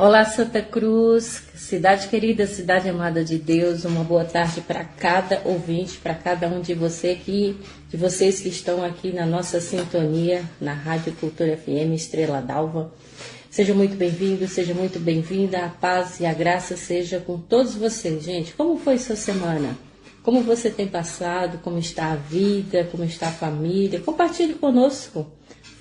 Olá, Santa Cruz, cidade querida, cidade amada de Deus. Uma boa tarde para cada ouvinte, para cada um de vocês que estão aqui na nossa sintonia, na Rádio Cultura FM Estrela d'Alva. Seja muito bem-vindo, seja muito bem-vinda. A paz e a graça seja com todos vocês. Gente, como foi sua semana? Como você tem passado? Como está a vida? Como está a família? Compartilhe conosco,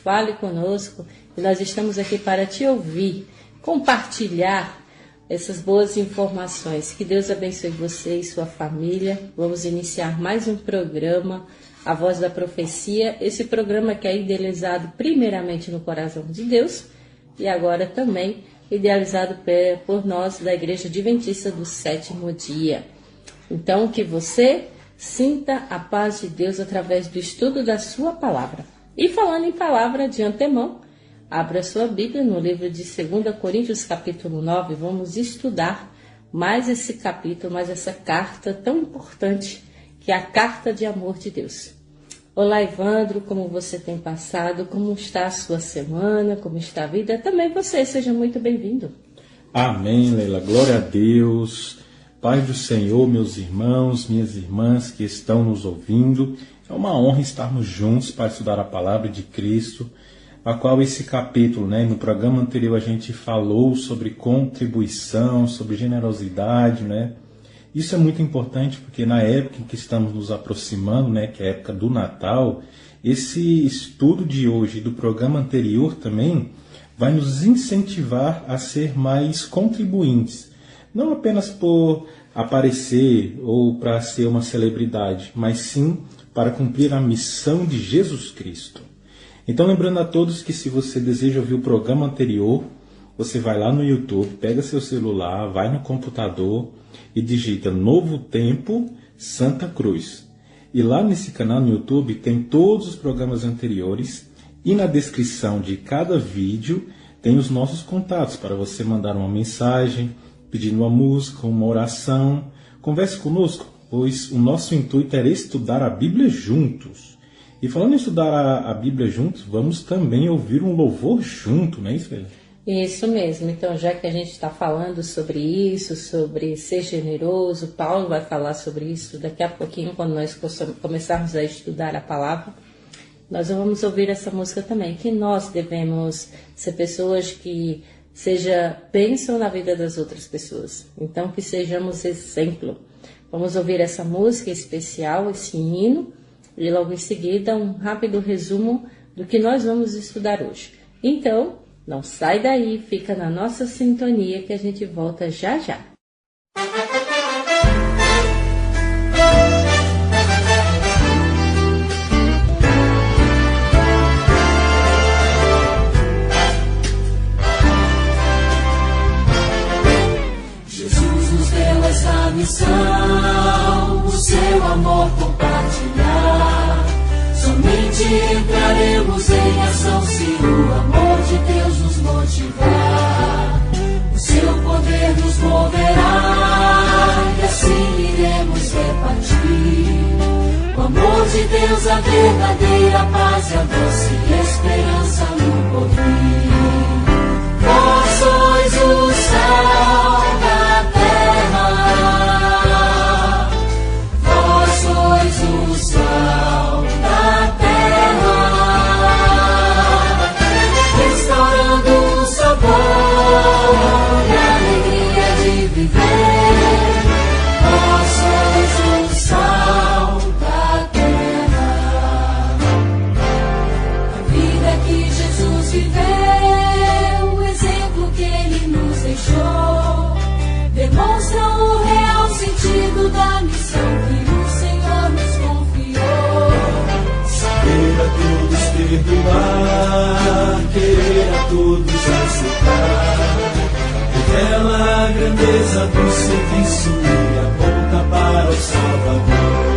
fale conosco. E nós estamos aqui para te ouvir, compartilhar essas boas informações. Que Deus abençoe você e sua família. Vamos iniciar mais um programa, A Voz da Profecia. Esse programa que é idealizado primeiramente no coração de Deus e agora também idealizado por nós da Igreja Adventista do Sétimo Dia. Então, que você sinta a paz de Deus através do estudo da sua palavra. E falando em palavra, de antemão, abra sua Bíblia no livro de 2 Coríntios, capítulo 9. Vamos estudar mais esse capítulo, mais essa carta tão importante, que é a carta de amor de Deus. Olá, Evandro, como você tem passado? Como está a sua semana? Como está a vida? Também você, seja muito bem-vindo. Amém, Leila. Glória a Deus. Paz do Senhor, meus irmãos, minhas irmãs que estão nos ouvindo. É uma honra estarmos juntos para estudar a palavra de Cristo, a qual esse capítulo, no programa anterior a gente falou sobre contribuição, sobre generosidade, Isso é muito importante porque na época em que estamos nos aproximando, que é a época do Natal, esse estudo de hoje e do programa anterior também vai nos incentivar a ser mais contribuintes. Não apenas por aparecer ou para ser uma celebridade, mas sim para cumprir a missão de Jesus Cristo. Então, lembrando a todos que se você deseja ouvir o programa anterior, você vai lá no YouTube, pega seu celular, vai no computador e digita Novo Tempo Santa Cruz. E lá nesse canal no YouTube tem todos os programas anteriores e na descrição de cada vídeo tem os nossos contatos para você mandar uma mensagem, pedindo uma música, uma oração. Converse conosco, pois o nosso intuito era estudar a Bíblia juntos. E falando em estudar a Bíblia juntos, vamos também ouvir um louvor junto, não é isso, Leila? Isso mesmo. Então, já que a gente está falando sobre isso, sobre ser generoso, Paulo vai falar sobre isso daqui a pouquinho, quando nós começarmos a estudar a palavra. Nós vamos ouvir essa música também, que nós devemos ser pessoas que pensam na vida das outras pessoas. Então, que sejamos exemplo. Vamos ouvir essa música especial, esse hino, e logo em seguida um rápido resumo do que nós vamos estudar hoje. Então, não sai daí, fica na nossa sintonia que a gente volta já já. Jesus nos deu essa missão, o seu amor compartilhar. Somente entraremos em ação se o amor de Deus nos motivar. O seu poder nos moverá e assim iremos repartir. O amor de Deus, a verdadeira paz e a doce esperança no porvir. Vós sois o sal da terra, vós sois o sal da terra, restaurando o sabor e a alegria de viver. Vós sois o sal da terra. A vida que Jesus viveu, o exemplo que ele nos deixou, demonstra o real sentido da missão que o Senhor nos confiou. Saber a todos perdoar, querer a todos aceitar, revela a grandeza do serviço e aponta para o Salvador.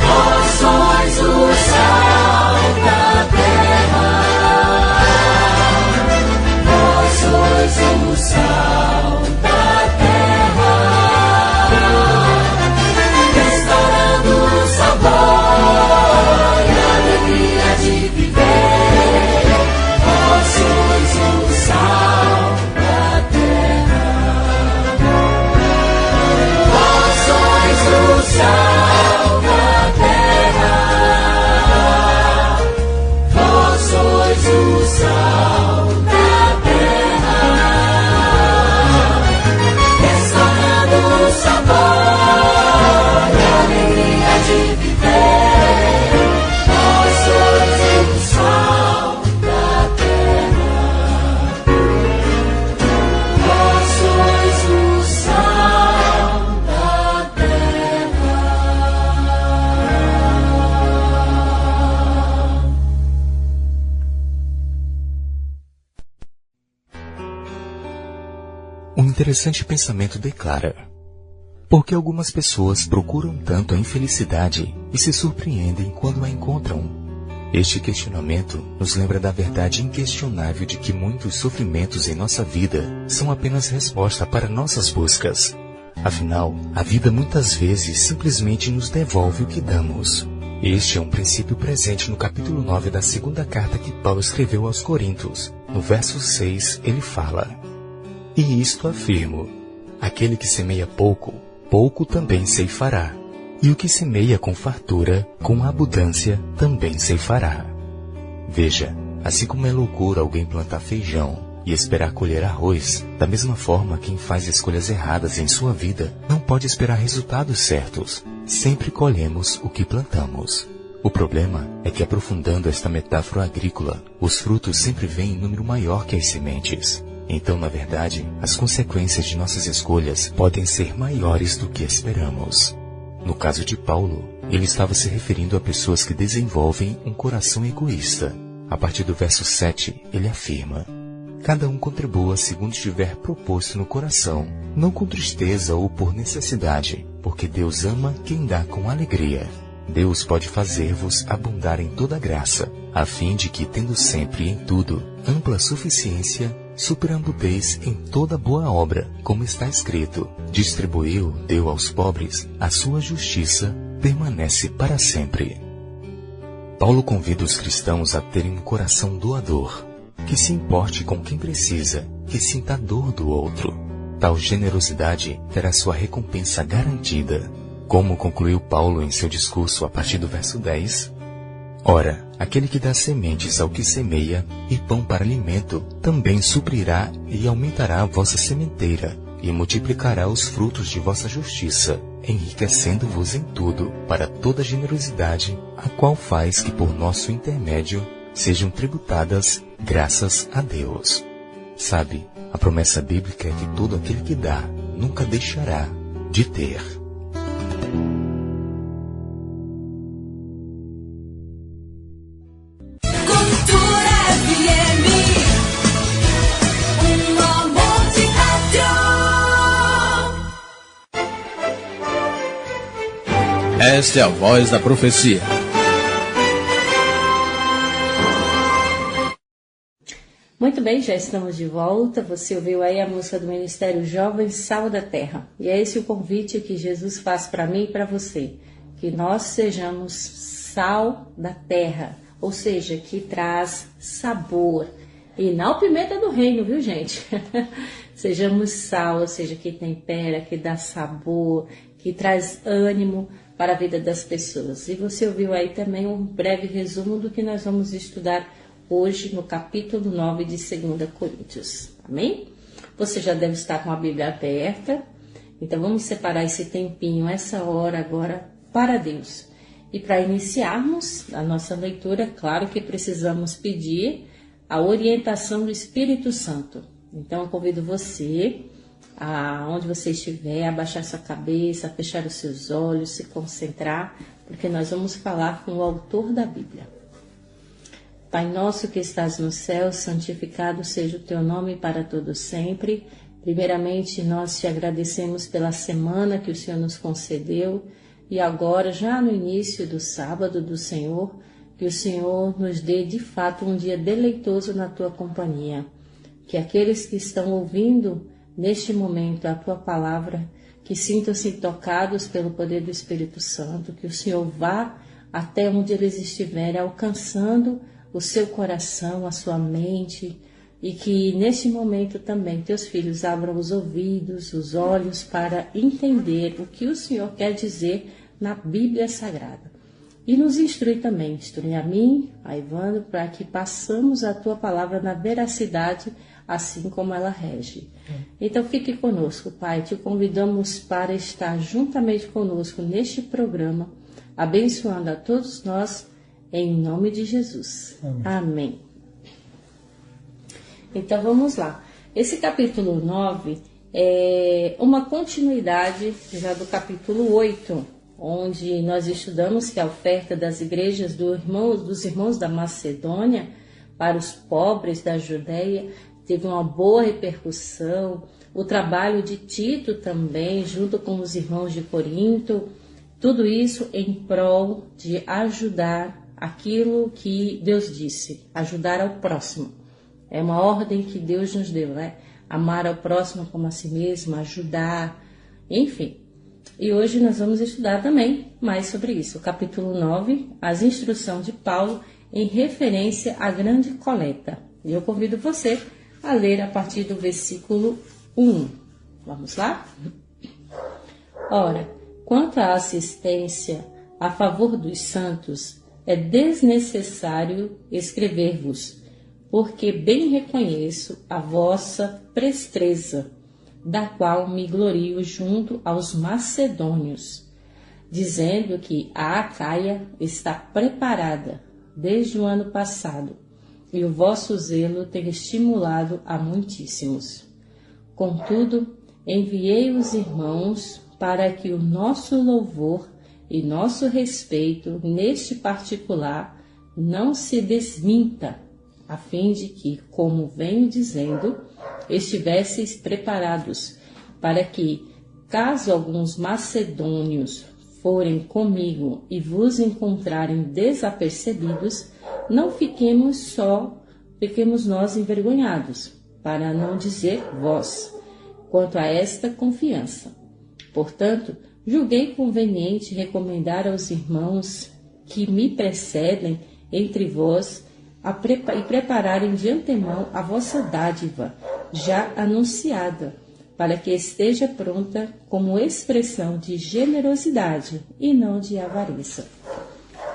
Vós sois o sal da terra, vós sois o sal da terra, restaurando o sabor e a alegria de viver. Vós sois o sal da interessante pensamento declara: por que algumas pessoas procuram tanto a infelicidade e se surpreendem quando a encontram? Este questionamento nos lembra da verdade inquestionável de que muitos sofrimentos em nossa vida são apenas resposta para nossas buscas. Afinal, a vida muitas vezes simplesmente nos devolve o que damos. Este é um princípio presente no capítulo 9 da segunda carta que Paulo escreveu aos Coríntios. No verso 6, ele fala: E isto afirmo, aquele que semeia pouco, pouco também ceifará. E o que semeia com fartura, com abundância, também ceifará. Veja, assim como é loucura alguém plantar feijão e esperar colher arroz, da mesma forma quem faz escolhas erradas em sua vida não pode esperar resultados certos. Sempre colhemos o que plantamos. O problema é que, aprofundando esta metáfora agrícola, os frutos sempre vêm em número maior que as sementes. Então, na verdade, as consequências de nossas escolhas podem ser maiores do que esperamos. No caso de Paulo, ele estava se referindo a pessoas que desenvolvem um coração egoísta. A partir do verso 7, ele afirma: cada um contribua segundo estiver proposto no coração, não com tristeza ou por necessidade, porque Deus ama quem dá com alegria. Deus pode fazer-vos abundar em toda graça, a fim de que, tendo sempre em tudo ampla suficiência, superabundeis em toda boa obra, como está escrito: distribuiu, deu aos pobres, a sua justiça permanece para sempre. Paulo convida os cristãos a terem um coração doador, que se importe com quem precisa, que sinta a dor do outro. Tal generosidade terá sua recompensa garantida. Como concluiu Paulo em seu discurso a partir do verso 10, ora, aquele que dá sementes ao que semeia e pão para alimento, também suprirá e aumentará a vossa sementeira, e multiplicará os frutos de vossa justiça, enriquecendo-vos em tudo para toda generosidade, a qual faz que por nosso intermédio sejam tributadas graças a Deus. Sabe, a promessa bíblica é que todo aquele que dá nunca deixará de ter. Esta é a voz da profecia. Muito bem, já estamos de volta. Você ouviu aí a música do Ministério Jovem, Sal da Terra. E é esse o convite que Jesus faz para mim e para você. Que nós sejamos sal da terra, ou seja, que traz sabor. E não pimenta do reino, viu, gente? Sejamos sal, ou seja, que tempera, que dá sabor, que traz ânimo para a vida das pessoas. E você ouviu aí também um breve resumo do que nós vamos estudar hoje no capítulo 9 de 2 Coríntios. Amém? Você já deve estar com a Bíblia aberta. Então vamos separar esse tempinho, essa hora agora para Deus. E para iniciarmos a nossa leitura, claro que precisamos pedir a orientação do Espírito Santo. Então eu convido você, onde você estiver, a abaixar sua cabeça, a fechar os seus olhos, se concentrar, porque nós vamos falar com o autor da Bíblia. Pai nosso que estás no céu, santificado seja o teu nome para todo sempre. Primeiramente, nós te agradecemos pela semana que o Senhor nos concedeu e agora, já no início do sábado do Senhor, que o Senhor nos dê de fato um dia deleitoso na tua companhia. Que aqueles que estão ouvindo neste momento a tua palavra, que sintam-se tocados pelo poder do Espírito Santo, que o Senhor vá até onde eles estiverem, alcançando o seu coração, a sua mente, e que neste momento também teus filhos abram os ouvidos, os olhos para entender o que o Senhor quer dizer na Bíblia Sagrada. E nos instrui também, instrui a mim, a Ivandro, para que passamos a tua palavra na veracidade, assim como ela rege. Então fique conosco, Pai, te convidamos para estar juntamente conosco neste programa, abençoando a todos nós, em nome de Jesus. Amém. Amém. Então vamos lá. Esse capítulo 9 é uma continuidade já do capítulo 8, onde nós estudamos que a oferta das igrejas dos irmãos da Macedônia para os pobres da Judéia teve uma boa repercussão. O trabalho de Tito também, junto com os irmãos de Corinto, tudo isso em prol de ajudar aquilo que Deus disse, ajudar ao próximo. É uma ordem que Deus nos deu, né? Amar ao próximo como a si mesmo, ajudar, enfim. E hoje nós vamos estudar também mais sobre isso. O capítulo 9, as instruções de Paulo em referência à grande coleta. E eu convido você a ler a partir do versículo 1. Vamos lá? Ora, quanto à assistência a favor dos santos, é desnecessário escrever-vos, porque bem reconheço a vossa presteza, da qual me glorio junto aos macedônios, dizendo que a Acaia está preparada desde o ano passado, e o vosso zelo tem estimulado a muitíssimos. Contudo, enviei os irmãos para que o nosso louvor e nosso respeito neste particular não se desminta, a fim de que, como venho dizendo, estivesseis preparados, para que, caso alguns macedônios forem comigo e vos encontrarem desapercebidos, não fiquemos nós envergonhados, para não dizer vós, quanto a esta confiança. Portanto, julguei conveniente recomendar aos irmãos que me precedem entre vós e prepararem de antemão a vossa dádiva, já anunciada, para que esteja pronta como expressão de generosidade e não de avareza.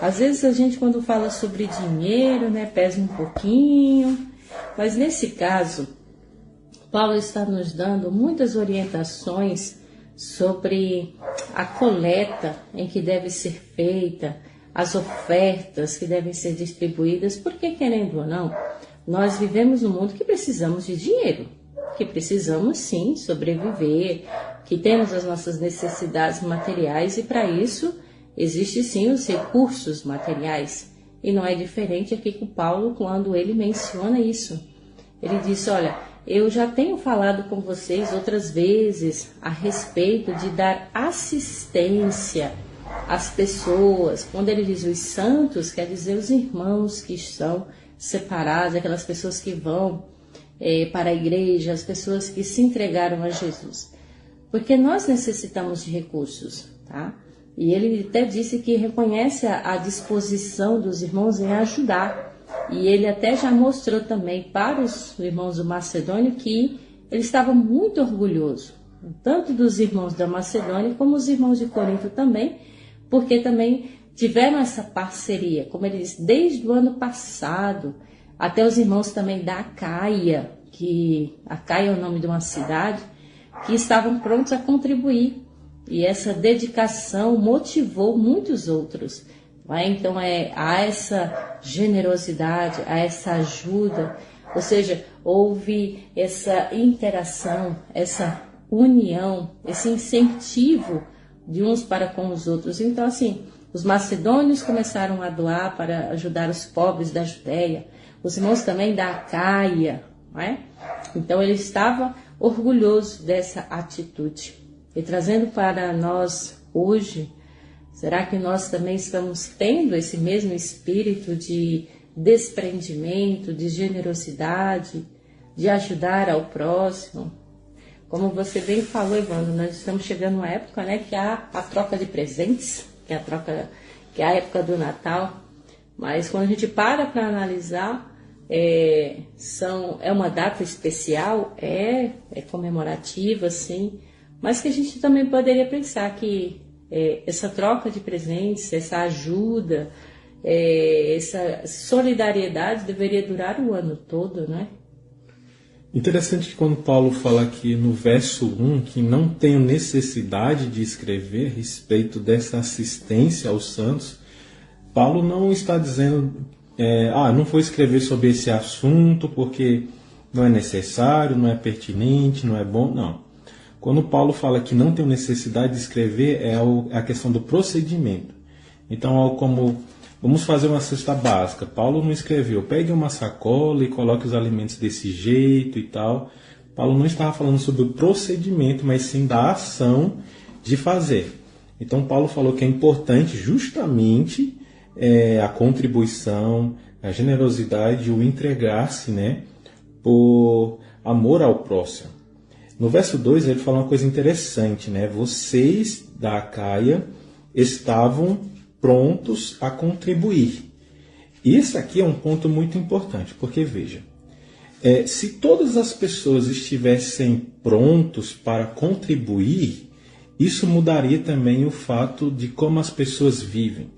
Às vezes a gente, quando fala sobre dinheiro, pesa um pouquinho, mas nesse caso, Paulo está nos dando muitas orientações sobre a coleta em que deve ser feita, as ofertas que devem ser distribuídas, porque, querendo ou não, nós vivemos num mundo que precisamos de dinheiro, que precisamos sim sobreviver, que temos as nossas necessidades materiais e para isso existem sim os recursos materiais. E não é diferente aqui com Paulo quando ele menciona isso. Ele diz, olha, eu já tenho falado com vocês outras vezes a respeito de dar assistência às pessoas. Quando ele diz os santos, quer dizer os irmãos que estão separados, aquelas pessoas que vão para a igreja, as pessoas que se entregaram a Jesus. Porque nós necessitamos de recursos, tá? E ele até disse que reconhece a disposição dos irmãos em ajudar. E ele até já mostrou também para os irmãos do Macedônio que ele estava muito orgulhoso, tanto dos irmãos da Macedônia como os irmãos de Corinto também, porque também tiveram essa parceria, como ele disse, desde o ano passado, até os irmãos também da Acaia, que Acaia é o nome de uma cidade, que estavam prontos a contribuir. E essa dedicação motivou muitos outros. Então há essa generosidade, há essa ajuda, ou seja, houve essa interação, essa união, esse incentivo de uns para com os outros. Então, assim, os macedônios começaram a doar para ajudar os pobres da Judéia, os irmãos também da Acaia, não é? Então ele estava orgulhoso dessa atitude. E trazendo para nós hoje, será que nós também estamos tendo esse mesmo espírito de desprendimento, de generosidade, de ajudar ao próximo? Como você bem falou, Evandro, nós estamos chegando numa época, que há a troca de presentes, que é a época do Natal. Mas quando a gente para analisar, é uma data especial, é comemorativa, sim, mas que a gente também poderia pensar que essa troca de presentes, essa ajuda, essa solidariedade deveria durar o ano todo, né? Interessante que quando Paulo fala aqui no verso 1 que não tenho necessidade de escrever a respeito dessa assistência aos santos, Paulo não está dizendo, não vou escrever sobre esse assunto porque não é necessário, não é pertinente, não é bom, não. Quando Paulo fala que não tem necessidade de escrever, é a questão do procedimento. Então, como vamos fazer uma cesta básica. Paulo não escreveu, pegue uma sacola e coloque os alimentos desse jeito e tal. Paulo não estava falando sobre o procedimento, mas sim da ação de fazer. Então Paulo falou que é importante justamente a contribuição, a generosidade, o entregar-se, né, por amor ao próximo. No verso 2 ele fala uma coisa interessante, né? Vocês da Acaia estavam prontos a contribuir. Isso aqui é um ponto muito importante, porque veja, se todas as pessoas estivessem prontos para contribuir, isso mudaria também o fato de como as pessoas vivem.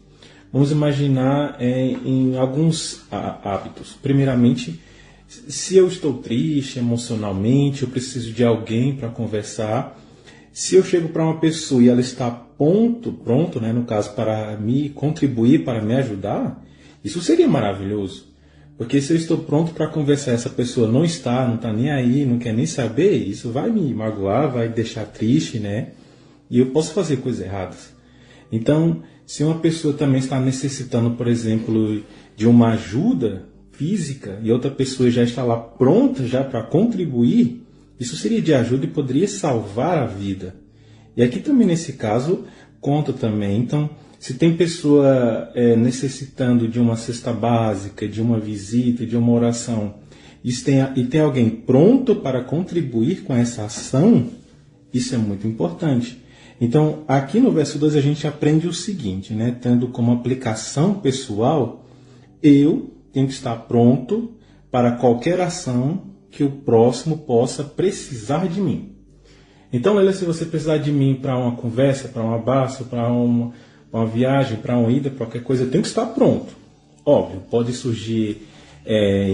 Vamos imaginar em alguns hábitos. Primeiramente, se eu estou triste emocionalmente, eu preciso de alguém para conversar. Se eu chego para uma pessoa e ela está pronto, né, no caso, para me contribuir, para me ajudar, isso seria maravilhoso. Porque se eu estou pronto para conversar, essa pessoa não está nem aí, não quer nem saber, isso vai me magoar, vai deixar triste, né? E eu posso fazer coisas erradas. Então, se uma pessoa também está necessitando, por exemplo, de uma ajuda física e outra pessoa já está lá pronta já para contribuir, isso seria de ajuda e poderia salvar a vida. E aqui também nesse caso conta também. Então, se tem pessoa necessitando de uma cesta básica, de uma visita, de uma oração, e tem alguém pronto para contribuir com essa ação, isso é muito importante. Então, aqui no verso 2 a gente aprende o seguinte, né? Tendo como aplicação pessoal, eu tenho que estar pronto para qualquer ação que o próximo possa precisar de mim. Então, Leila, se você precisar de mim para uma conversa, para um abraço, para uma viagem, para uma ida, para qualquer coisa, eu tenho que estar pronto. Óbvio, pode surgir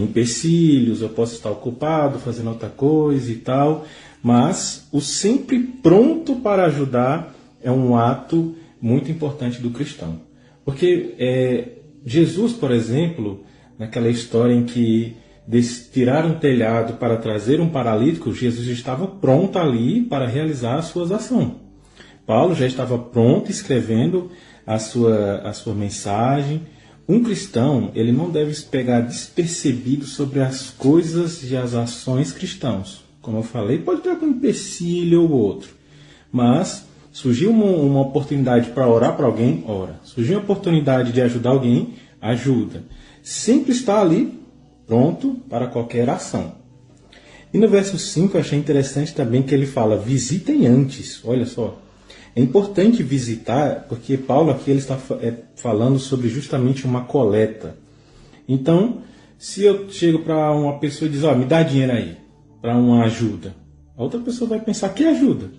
empecilhos, eu posso estar ocupado, fazendo outra coisa e tal, mas o sempre pronto para ajudar é um ato muito importante do cristão. Porque Jesus, por exemplo, naquela história em que tiraram um telhado para trazer um paralítico, Jesus estava pronto ali para realizar as suas ações. Paulo já estava pronto escrevendo a sua mensagem. Um cristão, ele não deve se pegar despercebido sobre as coisas e as ações cristãos. Como eu falei, pode ter algum empecilho ou outro. Mas surgiu uma oportunidade para orar para alguém, ora. Surgiu uma oportunidade de ajudar alguém, ajuda. Sempre está ali, pronto para qualquer ação. E no verso 5 eu achei interessante também que ele fala, visitem antes. Olha só, é importante visitar, porque Paulo aqui ele está falando sobre justamente uma coleta. Então, se eu chego para uma pessoa e diz, me dá dinheiro aí, para uma ajuda, a outra pessoa vai pensar, que ajuda?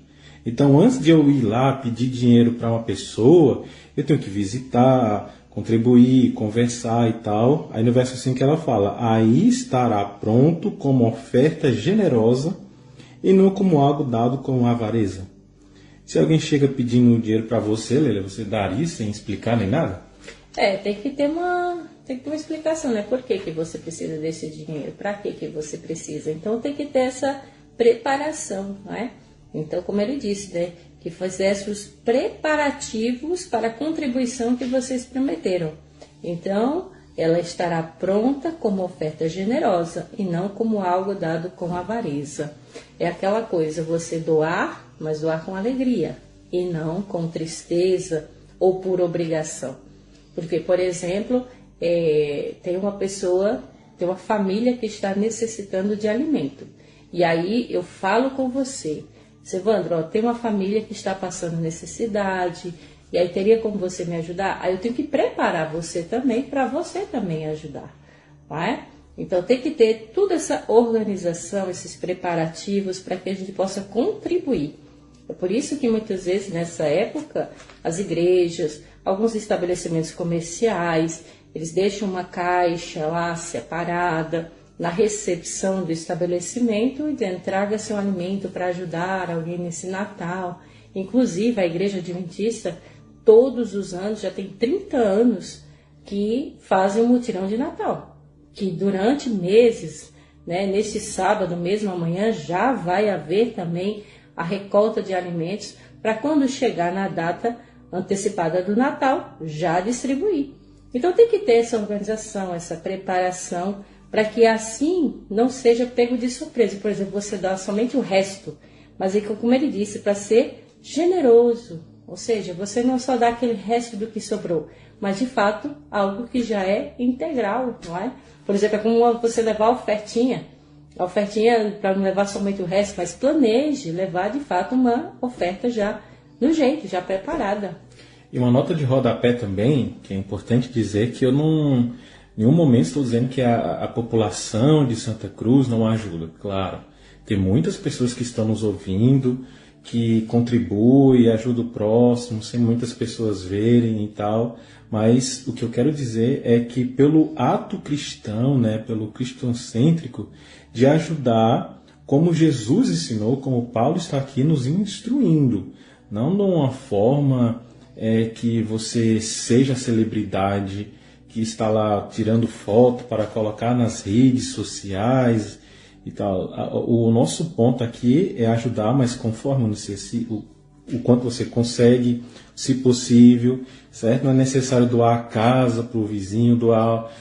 Então, antes de eu ir lá pedir dinheiro para uma pessoa, eu tenho que visitar, contribuir, conversar e tal. Aí no verso 5 ela fala, aí estará pronto como oferta generosa e não como algo dado com avareza. Se alguém chega pedindo dinheiro para você, Leila, você daria sem explicar nem nada? Tem que ter uma explicação, né? Por que você precisa desse dinheiro? Para que você precisa? Então tem que ter essa preparação, não é? Então, como ele disse, né? Que fizesse os preparativos para a contribuição que vocês prometeram. Então, ela estará pronta como oferta generosa e não como algo dado com avareza. É aquela coisa, você doar, mas doar com alegria e não com tristeza ou por obrigação. Porque, por exemplo, tem uma família que está necessitando de alimento. E aí eu falo com você, Evandro, tem uma família que está passando necessidade, e aí teria como você me ajudar? Aí eu tenho que preparar você também, para você também ajudar, não é? Então tem que ter toda essa organização, esses preparativos, para que a gente possa contribuir. É por isso que muitas vezes nessa época, as igrejas, alguns estabelecimentos comerciais, eles deixam uma caixa lá separada, na recepção do estabelecimento e dizendo, traga seu alimento para ajudar alguém nesse Natal. Inclusive, a Igreja Adventista, todos os anos, já tem 30 anos, que fazem um mutirão de Natal. Que durante meses, né, neste sábado mesmo, amanhã, já vai haver também a recolta de alimentos para quando chegar na data antecipada do Natal, já distribuir. Então tem que ter essa organização, essa preparação, para que assim não seja pego de surpresa. Por exemplo, você dá somente o resto, mas aí, como ele disse, para ser generoso, ou seja, você não só dá aquele resto do que sobrou, mas de fato algo que já é integral, não é? Por exemplo, é como você levar a ofertinha para não levar somente o resto, mas planeje levar de fato uma oferta já no jeito, já preparada. E uma nota de rodapé também, que é importante dizer que eu não, em nenhum momento estou dizendo que a população de Santa Cruz não ajuda. Claro, tem muitas pessoas que estão nos ouvindo, que contribuem, ajudam o próximo, sem muitas pessoas verem e tal. Mas o que eu quero dizer é que pelo ato cristão, né, pelo cristocêntrico, de ajudar como Jesus ensinou, como Paulo está aqui nos instruindo, não de uma forma que você seja celebridade, que está lá tirando foto para colocar nas redes sociais e tal. O nosso ponto aqui é ajudar, mas conforme o quanto você consegue, se possível, certo? Não é necessário doar a casa para o vizinho, doar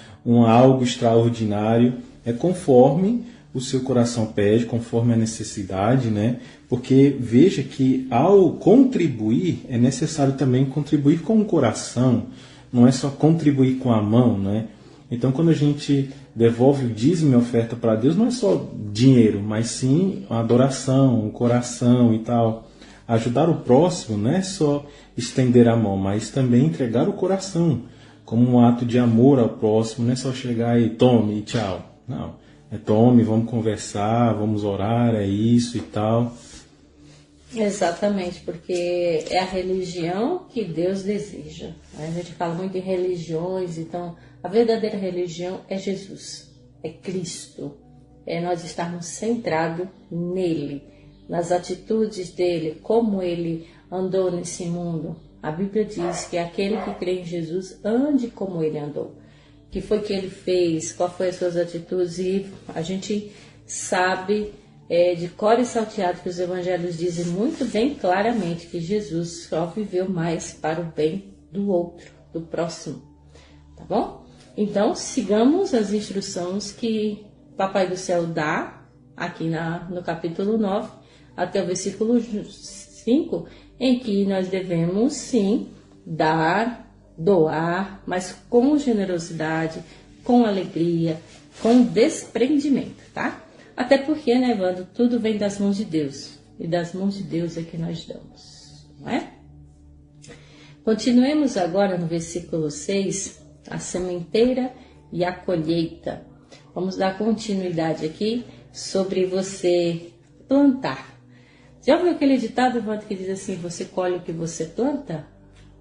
algo extraordinário, é conforme o seu coração pede, conforme a necessidade, né? Porque veja que ao contribuir, é necessário também contribuir com o coração, não é só contribuir com a mão, né? Então, quando a gente devolve o dízimo e oferta para Deus, não é só dinheiro, mas sim a adoração, o coração e tal. Ajudar o próximo não é só estender a mão, mas também entregar o coração, como um ato de amor ao próximo, não é só chegar e tome e tchau. Não, é tome, vamos conversar, vamos orar, é isso e tal. Exatamente, porque é a religião que Deus deseja. A gente fala muito em religiões, então a verdadeira religião é Jesus, é Cristo. É nós estarmos centrados nele, nas atitudes dele, como ele andou nesse mundo. A Bíblia diz que aquele que crê em Jesus ande como ele andou. O que foi que ele fez, qual foi as suas atitudes, e a gente sabe de cor e salteado que os evangelhos dizem muito bem claramente que Jesus só viveu mais para o bem do outro, do próximo, tá bom? Então, sigamos as instruções que Papai do Céu dá aqui no capítulo 9, até o versículo 5, em que nós devemos, sim, doar, mas com generosidade, com alegria, com desprendimento, tá? Até porque, né, Evandro, tudo vem das mãos de Deus, e das mãos de Deus é que nós damos, não é? Continuemos agora no versículo 6, a sementeira e a colheita. Vamos dar continuidade aqui sobre você plantar. Já ouviu aquele ditado, Evandro, que diz assim, você colhe o que você planta?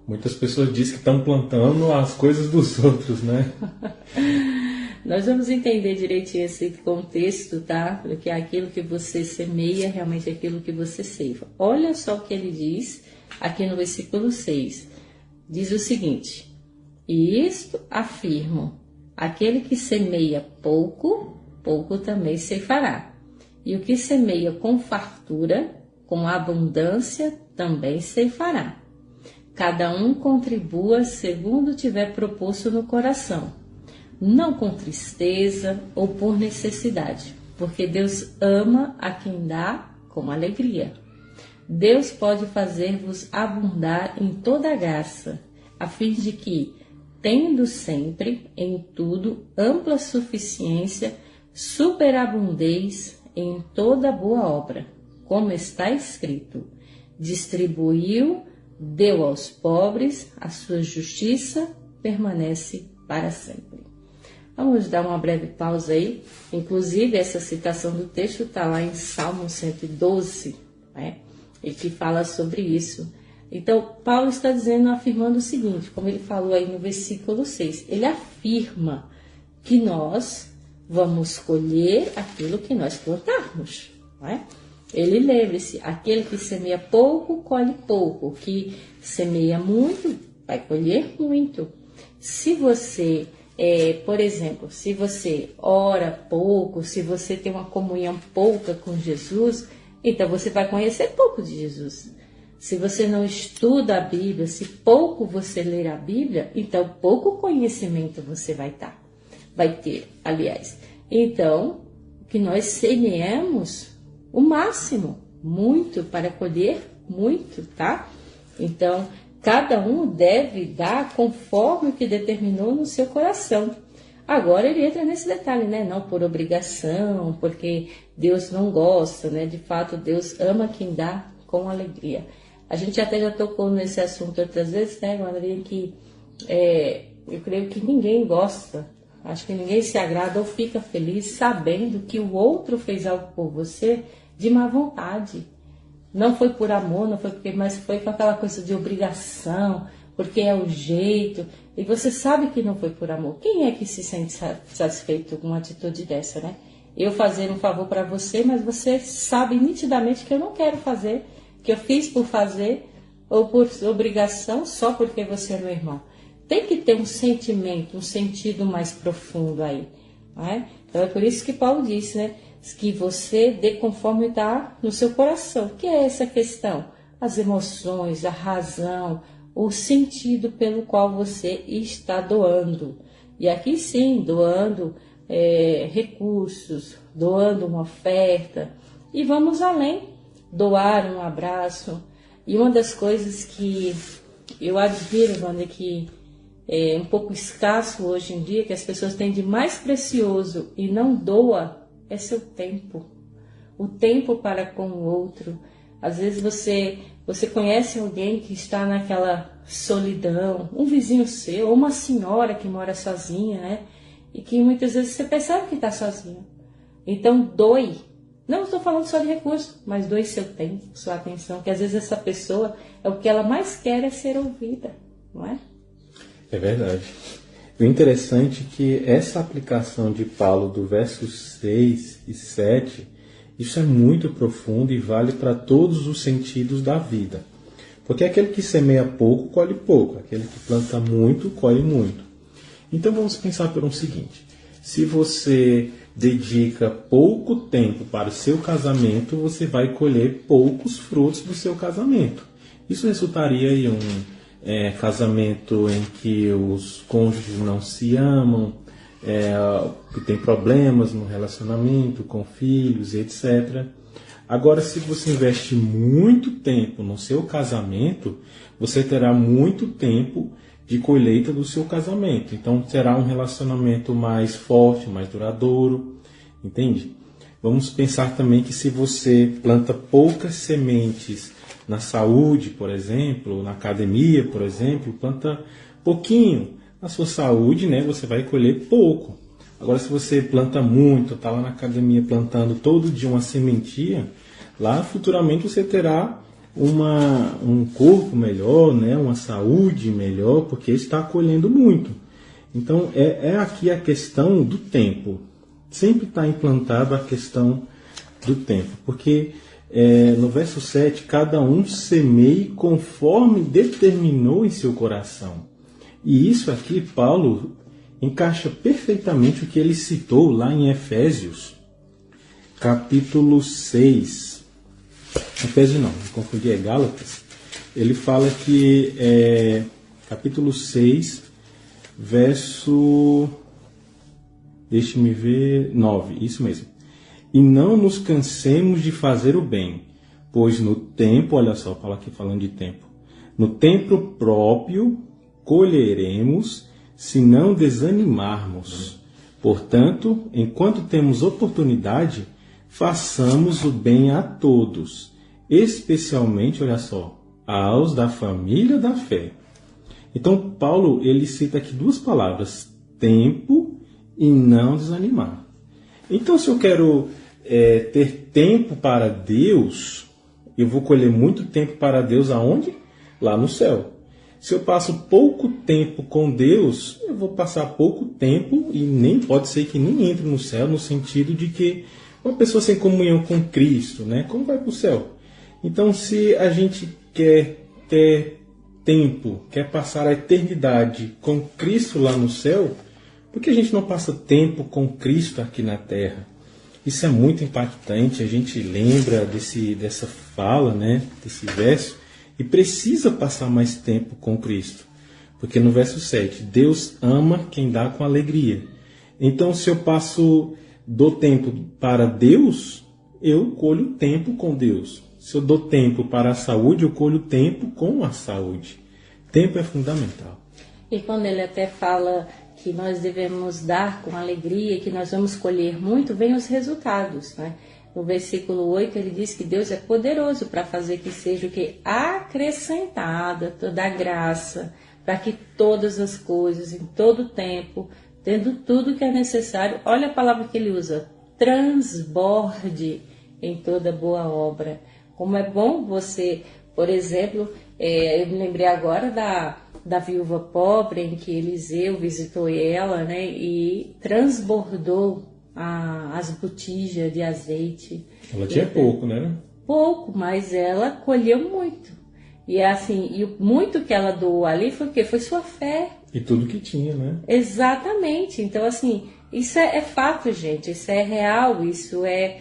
Muitas pessoas dizem que estão plantando as coisas dos outros, né? Nós vamos entender direitinho esse contexto, tá? Porque aquilo que você semeia realmente é aquilo que você ceifa. Olha só o que ele diz aqui no versículo 6. Diz o seguinte, e isto afirmo, aquele que semeia pouco, pouco também ceifará. E o que semeia com fartura, com abundância, também ceifará. Cada um contribua segundo tiver proposto no coração, não com tristeza ou por necessidade, porque Deus ama a quem dá com alegria. Deus pode fazer-vos abundar em toda graça, a fim de que, tendo sempre, em tudo, ampla suficiência, superabundeis em toda boa obra, como está escrito, distribuiu, deu aos pobres, a sua justiça permanece para sempre. Vamos dar uma breve pausa aí. Inclusive, essa citação do texto está lá em Salmo 112, né? E que fala sobre isso. Então, Paulo está afirmando o seguinte, como ele falou aí no versículo 6. Ele afirma que nós vamos colher aquilo que nós plantarmos, né? Ele, lembre-se, aquele que semeia pouco, colhe pouco. Que semeia muito, vai colher muito. Se você, por exemplo, se você ora pouco, se você tem uma comunhão pouca com Jesus, então você vai conhecer pouco de Jesus. Se você não estuda a Bíblia, se pouco você ler a Bíblia, então pouco conhecimento você vai ter, aliás. Então, que nós semeemos o máximo, muito, para colher muito, tá? Então, cada um deve dar conforme o que determinou no seu coração. Agora ele entra nesse detalhe, né? Não por obrigação, porque Deus não gosta, né? De fato, Deus ama quem dá com alegria. A gente até já tocou nesse assunto outras vezes, né, Maria, que eu creio que ninguém gosta, acho que ninguém se agrada ou fica feliz sabendo que o outro fez algo por você de má vontade. Não foi por amor, não foi porque, mas foi com aquela coisa de obrigação, porque é o jeito, e você sabe que não foi por amor. Quem é que se sente satisfeito com uma atitude dessa, né? Eu fazer um favor para você, mas você sabe nitidamente que eu não quero fazer, que eu fiz por fazer, ou por obrigação, só porque você é meu irmão. Tem que ter um sentimento, um sentido mais profundo aí, não é? Então é por isso que Paulo disse, né? Que você dê conforme está no seu coração. O que é essa questão? As emoções, a razão, o sentido pelo qual você está doando. E aqui sim, doando recursos, doando uma oferta. E vamos além, doar um abraço. E uma das coisas que eu admiro, Wanda, que é um pouco escasso hoje em dia, que as pessoas têm de mais precioso e não doa, é seu tempo. O tempo para com o outro. Às vezes você conhece alguém que está naquela solidão, um vizinho seu, ou uma senhora que mora sozinha, né? E que muitas vezes você percebe que está sozinho. Então doe. Não estou falando só de recurso, mas doe seu tempo, sua atenção, que às vezes essa pessoa, o que ela mais quer é ser ouvida, não é? É verdade. O interessante é que essa aplicação de Paulo do versos 6 e 7, isso é muito profundo e vale para todos os sentidos da vida. Porque aquele que semeia pouco, colhe pouco. Aquele que planta muito, colhe muito. Então vamos pensar pelo seguinte. Se você dedica pouco tempo para o seu casamento, você vai colher poucos frutos do seu casamento. Isso resultaria em um casamento em que os cônjuges não se amam, que tem problemas no relacionamento, com filhos, etc. Agora, se você investe muito tempo no seu casamento, você terá muito tempo de colheita do seu casamento. Então, terá um relacionamento mais forte, mais duradouro, entende? Vamos pensar também que se você planta poucas sementes na saúde, por exemplo, na academia, por exemplo, planta pouquinho na sua saúde, né? Você vai colher pouco. Agora, se você planta muito, está lá na academia plantando todo dia uma sementinha, lá futuramente você terá um corpo melhor, né? Uma saúde melhor, porque está colhendo muito. Então, é aqui a questão do tempo. Sempre está implantada a questão do tempo, porque no verso 7, cada um semeie conforme determinou em seu coração. E isso aqui, Paulo encaixa perfeitamente o que ele citou lá em Efésios, capítulo 6. Efésios não, me confundi, é Gálatas. Ele fala que, capítulo 6, verso... Deixe-me ver... 9, isso mesmo. E não nos cansemos de fazer o bem, pois no tempo, olha só, fala aqui falando de tempo, no tempo próprio colheremos, se não desanimarmos. Portanto, enquanto temos oportunidade, façamos o bem a todos, especialmente, olha só, aos da família da fé. Então, Paulo, ele cita aqui duas palavras, tempo e não desanimar. Então, se eu quero ter tempo para Deus, eu vou colher muito tempo para Deus aonde? Lá no céu. Se eu passo pouco tempo com Deus, eu vou passar pouco tempo e nem pode ser que nem entre no céu, no sentido de que uma pessoa sem comunhão com Cristo, né? Como vai para o céu? Então, se a gente quer ter tempo, quer passar a eternidade com Cristo lá no céu, por que a gente não passa tempo com Cristo aqui na terra? Isso é muito impactante, a gente lembra dessa fala, né, desse verso, e precisa passar mais tempo com Cristo. Porque no verso 7, Deus ama quem dá com alegria. Então, se eu dou tempo para Deus, eu colho tempo com Deus. Se eu dou tempo para a saúde, eu colho tempo com a saúde. Tempo é fundamental. E quando ele até fala que nós devemos dar com alegria, que nós vamos colher muito, vem os resultados, né? No versículo 8 ele diz que Deus é poderoso para fazer que seja o que? Acrescentada toda a graça, para que todas as coisas, em todo o tempo, tendo tudo que é necessário, olha a palavra que ele usa, transborde em toda boa obra. Como é bom você, por exemplo, eu me lembrei agora da viúva pobre, em que Eliseu visitou ela, né, e transbordou as botijas de azeite. Ela tinha pouco, né? Pouco, mas ela colheu muito. E assim, e o muito que ela doou ali foi o quê? Foi sua fé. E tudo que tinha, né? Exatamente. Então, assim, isso é fato, gente. Isso é real. Isso é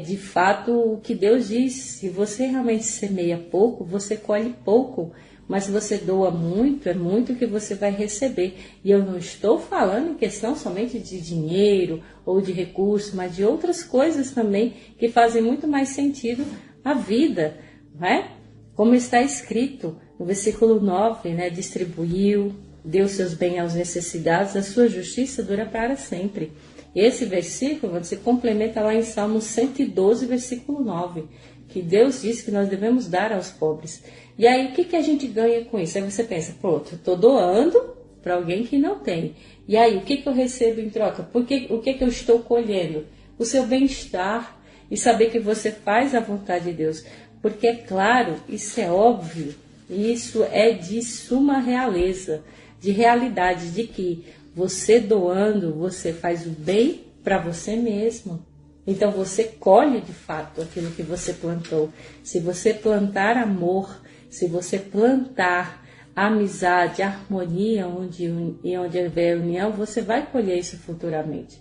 de fato o que Deus diz. Se você realmente semeia pouco, você colhe pouco. Mas se você doa muito, é muito que você vai receber. E eu não estou falando em questão somente de dinheiro ou de recursos, mas de outras coisas também que fazem muito mais sentido à vida, não é? Como está escrito no versículo 9, né? Distribuiu, deu seus bens aos necessitados, a sua justiça dura para sempre. Esse versículo você complementa lá em Salmo 112, versículo 9, que Deus diz que nós devemos dar aos pobres. E aí, o que a gente ganha com isso? Aí você pensa, pronto, eu estou doando para alguém que não tem. E aí, o que eu recebo em troca? O que eu estou colhendo? O seu bem-estar e saber que você faz a vontade de Deus. Porque, é claro, isso é óbvio, isso é de suma realeza, de realidade, de que você doando, você faz o bem para você mesmo. Então, você colhe, de fato, aquilo que você plantou. Se você plantar amor, se você plantar amizade, harmonia, onde houver união, você vai colher isso futuramente.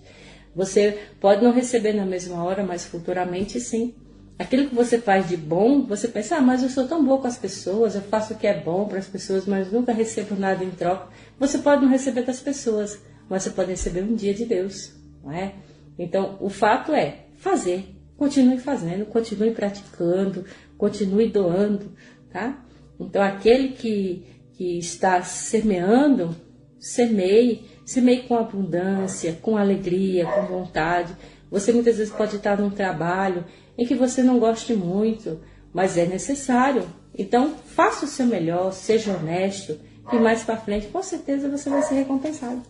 Você pode não receber na mesma hora, mas futuramente sim. Aquilo que você faz de bom, você pensa, mas eu sou tão boa com as pessoas, eu faço o que é bom para as pessoas, mas nunca recebo nada em troca. Você pode não receber das pessoas, mas você pode receber um dia de Deus, não é? Então, o fato é fazer. Continue fazendo, continue praticando, continue doando, tá? Então, aquele que está semeando, semeie com abundância, com alegria, com vontade. Você muitas vezes pode estar num trabalho em que você não goste muito, mas é necessário. Então, faça o seu melhor, seja honesto, e mais para frente, com certeza, você vai ser recompensado.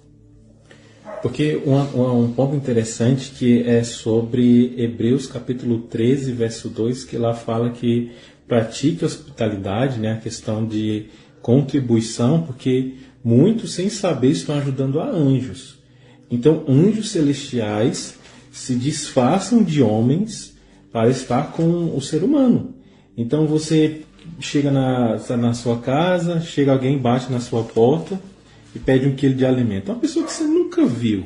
Porque um ponto interessante que é sobre Hebreus capítulo 13, verso 2, que lá fala que pratique a hospitalidade, né, a questão de contribuição, porque muitos, sem saber, estão ajudando a anjos. Então, anjos celestiais se disfarçam de homens para estar com o ser humano. Então, você chega na sua casa, chega alguém, bate na sua porta e pede 1 quilo de alimento. Uma pessoa que você nunca viu,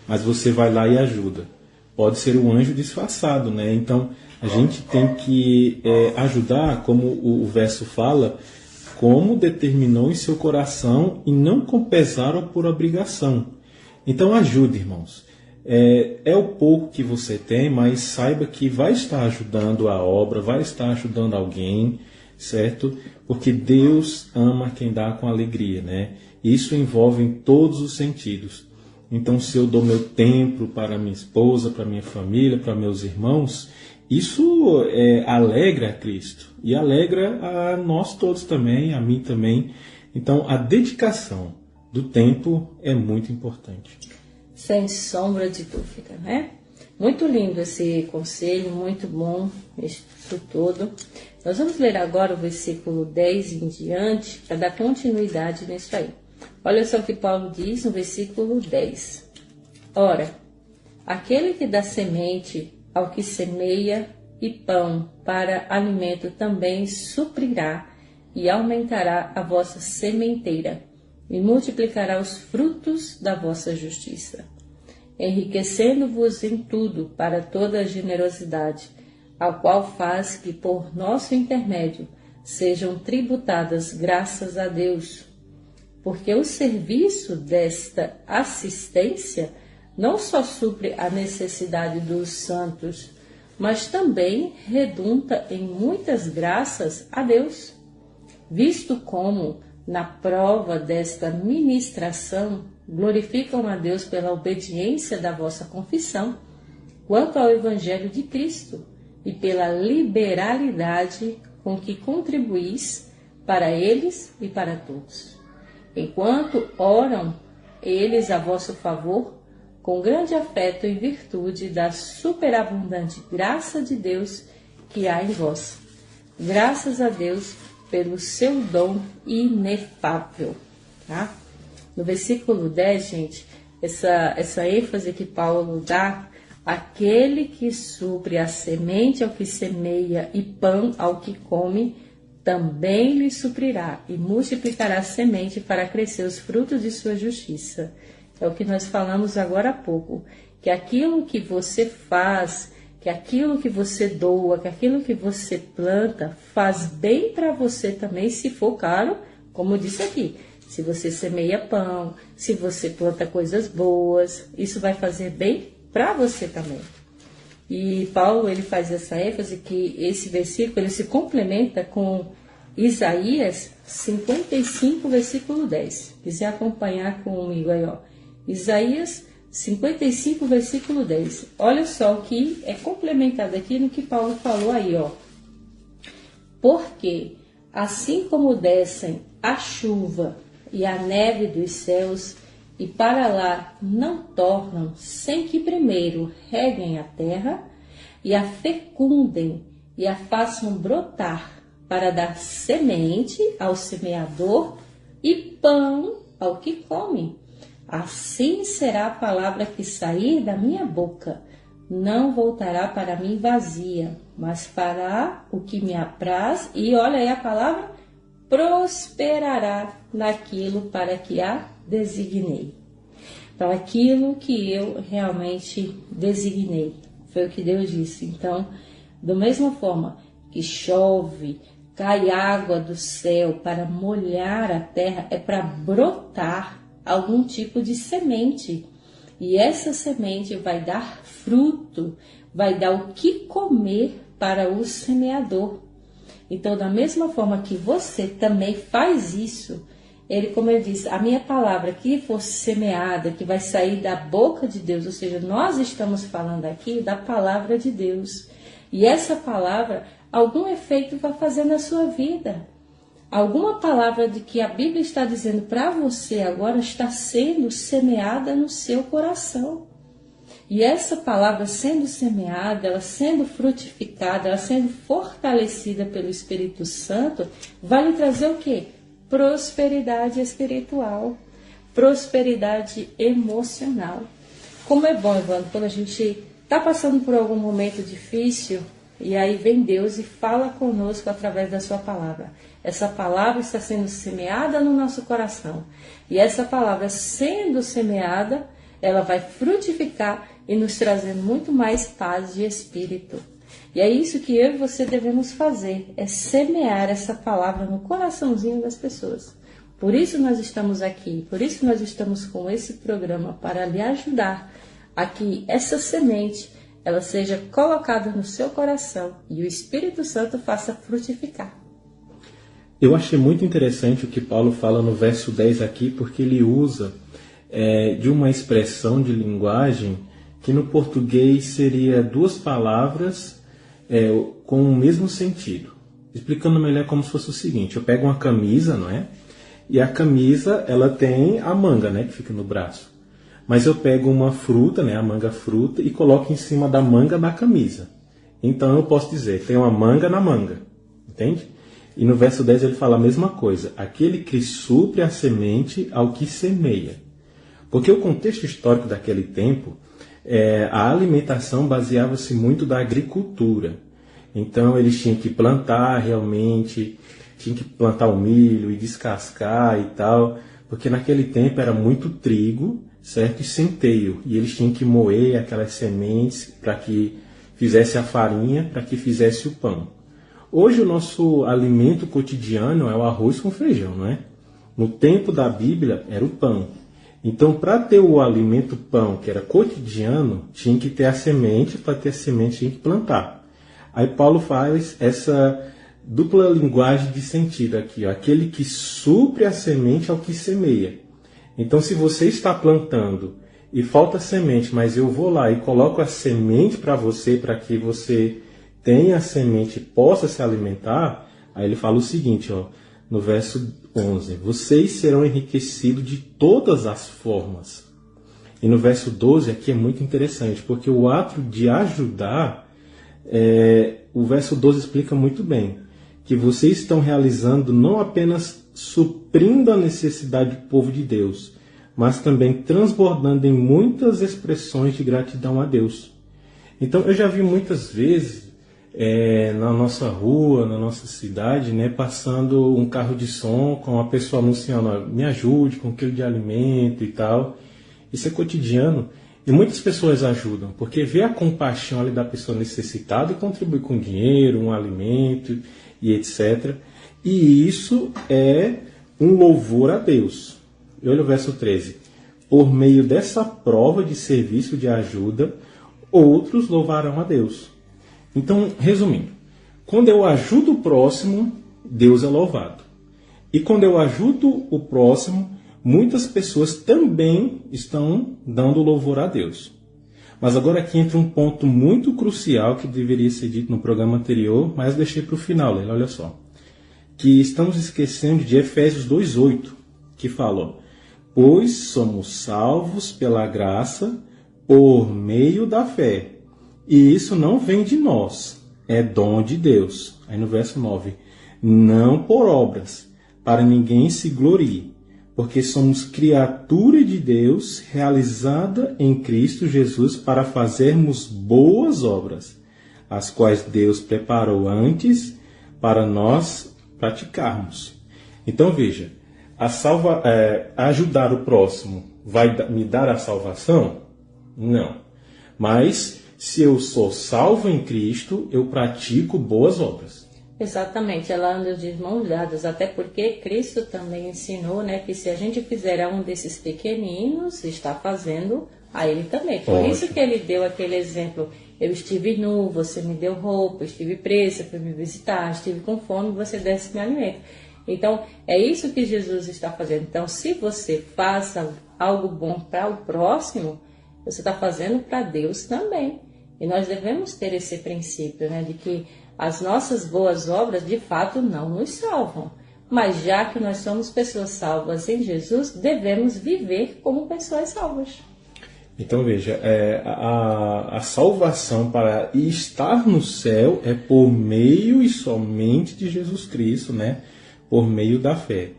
mas você vai lá e ajuda. Pode ser um anjo disfarçado, né? Então, a gente tem que ajudar, como o verso fala, como determinou em seu coração e não com pesar ou por obrigação. Então, ajude, irmãos. É o pouco que você tem, mas saiba que vai estar ajudando a obra, vai estar ajudando alguém, certo? Porque Deus ama quem dá com alegria, né? Isso envolve em todos os sentidos. Então, se eu dou meu tempo para minha esposa, para minha família, para meus irmãos, isso alegra a Cristo e alegra a nós todos também, a mim também. Então, a dedicação do tempo é muito importante. Sem sombra de dúvida, né? Muito lindo esse conselho, muito bom isso tudo. Nós vamos ler agora o versículo 10 em diante para dar continuidade nisso aí. Olha só o que Paulo diz no versículo 10. Ora, aquele que dá semente ao que semeia e pão para alimento também suprirá e aumentará a vossa sementeira e multiplicará os frutos da vossa justiça, enriquecendo-vos em tudo para toda a generosidade, ao qual faz que por nosso intermédio sejam tributadas graças a Deus, porque o serviço desta assistência não só supre a necessidade dos santos, mas também redunda em muitas graças a Deus, visto como, na prova desta ministração, glorificam a Deus pela obediência da vossa confissão, quanto ao Evangelho de Cristo, e pela liberalidade com que contribuís para eles e para todos. Enquanto oram eles a vosso favor, com grande afeto em virtude da superabundante graça de Deus que há em vós. Graças a Deus pelo seu dom inefável. Tá? No versículo 10, gente, essa ênfase que Paulo dá, aquele que supre a semente ao que semeia e pão ao que come, também lhe suprirá e multiplicará a semente para crescer os frutos de sua justiça. É o que nós falamos agora há pouco, que aquilo que você faz, que aquilo que você doa, que aquilo que você planta, faz bem para você também, se for caro, como eu disse aqui. Se você semeia pão, se você planta coisas boas, isso vai fazer bem para você também. E Paulo, ele faz essa ênfase que esse versículo ele se complementa com Isaías 55, versículo 10. Se quiser acompanhar comigo aí, ó. Isaías 55, versículo 10. Olha só o que é complementado aqui no que Paulo falou aí, ó. Porque, assim como descem a chuva e a neve dos céus, e para lá não tornam, sem que primeiro reguem a terra, e a fecundem, e a façam brotar, para dar semente ao semeador e pão ao que come. Assim será a palavra que sair da minha boca. Não voltará para mim vazia, mas fará o que me apraz. E olha aí a palavra, prosperará naquilo para que a designei. Então, aquilo que eu realmente designei. Foi o que Deus disse. Então, da mesma forma que chove, cai água do céu para molhar a terra, é para brotar algum tipo de semente. E essa semente vai dar fruto, vai dar o que comer para o semeador. Então, da mesma forma que você também faz isso, como eu disse, a minha palavra que for semeada, que vai sair da boca de Deus, ou seja, nós estamos falando aqui da palavra de Deus. E essa palavra, algum efeito vai fazer na sua vida. Alguma palavra de que a Bíblia está dizendo para você agora está sendo semeada no seu coração. E essa palavra sendo semeada, ela sendo frutificada, ela sendo fortalecida pelo Espírito Santo, vai lhe trazer o quê? Prosperidade espiritual, prosperidade emocional. Como é bom, Evandro, quando a gente está passando por algum momento difícil, e aí vem Deus e fala conosco através da sua palavra. Essa palavra está sendo semeada no nosso coração. E essa palavra sendo semeada, ela vai frutificar e nos trazer muito mais paz de espírito. E é isso que eu e você devemos fazer, é semear essa palavra no coraçãozinho das pessoas. Por isso nós estamos aqui, por isso nós estamos com esse programa, para lhe ajudar a que essa semente ela seja colocada no seu coração e o Espírito Santo faça frutificar. Eu achei muito interessante o que Paulo fala no verso 10 aqui, porque ele usa de uma expressão de linguagem que no português seria duas palavras com o mesmo sentido. Explicando melhor, como se fosse o seguinte: eu pego uma camisa, não é? E a camisa ela tem a manga, né, que fica no braço. Mas eu pego uma fruta, né, a manga fruta, e coloco em cima da manga da camisa. Então eu posso dizer, tem uma manga na manga. Entende? E no verso 10 ele fala a mesma coisa. Aquele que supre a semente ao que semeia. Porque o contexto histórico daquele tempo, a alimentação baseava-se muito da agricultura. Então eles tinham que plantar realmente, tinham que plantar o milho e descascar e tal. Porque naquele tempo era muito trigo, certo? E centeio. E eles tinham que moer aquelas sementes para que fizesse a farinha, para que fizesse o pão. Hoje o nosso alimento cotidiano é o arroz com feijão, não é? No tempo da Bíblia era o pão. Então, para ter o alimento pão, que era cotidiano, tinha que ter a semente, para ter a semente tinha que plantar. Aí Paulo faz essa dupla linguagem de sentido aqui, ó. Aquele que supre a semente ao que semeia. Então, se você está plantando e falta semente, mas eu vou lá e coloco a semente para você, para que você tenha a semente e possa se alimentar, aí ele fala o seguinte, ó, no verso 11, vocês serão enriquecidos de todas as formas. E no verso 12 aqui é muito interessante, porque o ato de ajudar, o verso 12 explica muito bem, que vocês estão realizando não apenas suprindo a necessidade do povo de Deus, mas também transbordando em muitas expressões de gratidão a Deus. Então eu já vi muitas vezes na nossa rua, na nossa cidade, né, passando um carro de som com uma pessoa anunciando, me ajude com um quilo de alimento e tal. Isso é cotidiano e muitas pessoas ajudam, porque vê a compaixão ali da pessoa necessitada e contribui com dinheiro, um alimento e etc. E isso é um louvor a Deus. E olha o verso 13. Por meio dessa prova de serviço de ajuda, outros louvarão a Deus. Então, resumindo, quando eu ajudo o próximo, Deus é louvado. E quando eu ajudo o próximo, muitas pessoas também estão dando louvor a Deus. Mas agora aqui entra um ponto muito crucial que deveria ser dito no programa anterior, mas deixei para o final, Leila, olha só. Que estamos esquecendo de Efésios 2,8, que fala, pois somos salvos pela graça por meio da fé. E isso não vem de nós, é dom de Deus. Aí no verso 9, não por obras, para ninguém se glorie, porque somos criatura de Deus, realizada em Cristo Jesus para fazermos boas obras, as quais Deus preparou antes para nós praticarmos. Então veja, ajudar o próximo vai me dar a salvação? Não. Mas se eu sou salvo em Cristo, eu pratico boas obras. Exatamente, ela anda de mãos dadas, até porque Cristo também ensinou, né, que se a gente fizer a um desses pequeninos, está fazendo a ele também. Por isso que ele deu aquele exemplo, eu estive nu, você me deu roupa, estive presa, foi me visitar, estive com fome, você desse-me alimento. Então, é isso que Jesus está fazendo. Então, se você faz algo bom para o próximo, você está fazendo para Deus também. E nós devemos ter esse princípio, né, de que as nossas boas obras, de fato, não nos salvam. Mas já que nós somos pessoas salvas em Jesus, devemos viver como pessoas salvas. Então, veja, a salvação para estar no céu é por meio e somente de Jesus Cristo, né? Por meio da fé.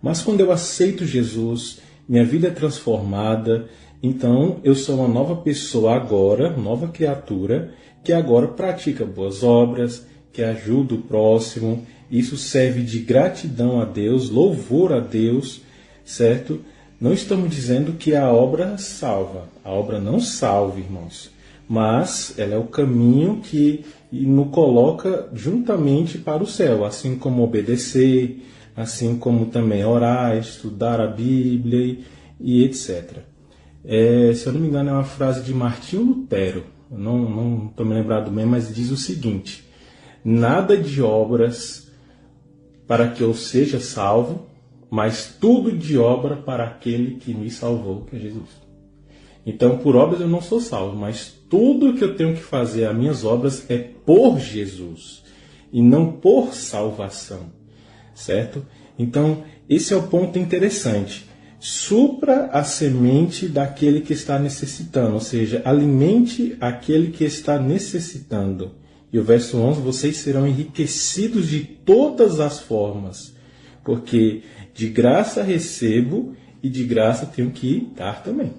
Mas quando eu aceito Jesus, minha vida é transformada, então eu sou uma nova pessoa agora, nova criatura, que agora pratica boas obras, que ajuda o próximo. Isso serve de gratidão a Deus, louvor a Deus, certo? Não estamos dizendo que a obra salva. A obra não salva, irmãos. Mas ela é o caminho que nos coloca juntamente para o céu, assim como obedecer, assim como também orar, estudar a Bíblia e etc. Se eu não me engano, é uma frase de Martinho Lutero. Eu não estou me lembrado bem, mas diz o seguinte: nada de obras para que eu seja salvo, mas tudo de obra para aquele que me salvou, que é Jesus. Então, por obras eu não sou salvo, mas tudo que eu tenho que fazer, as minhas obras, é por Jesus e não por salvação, certo? Então, esse é o ponto interessante. Supra a semente daquele que está necessitando, ou seja, alimente aquele que está necessitando. E o verso 11, vocês serão enriquecidos de todas as formas, porque de graça recebo e de graça tenho que dar também.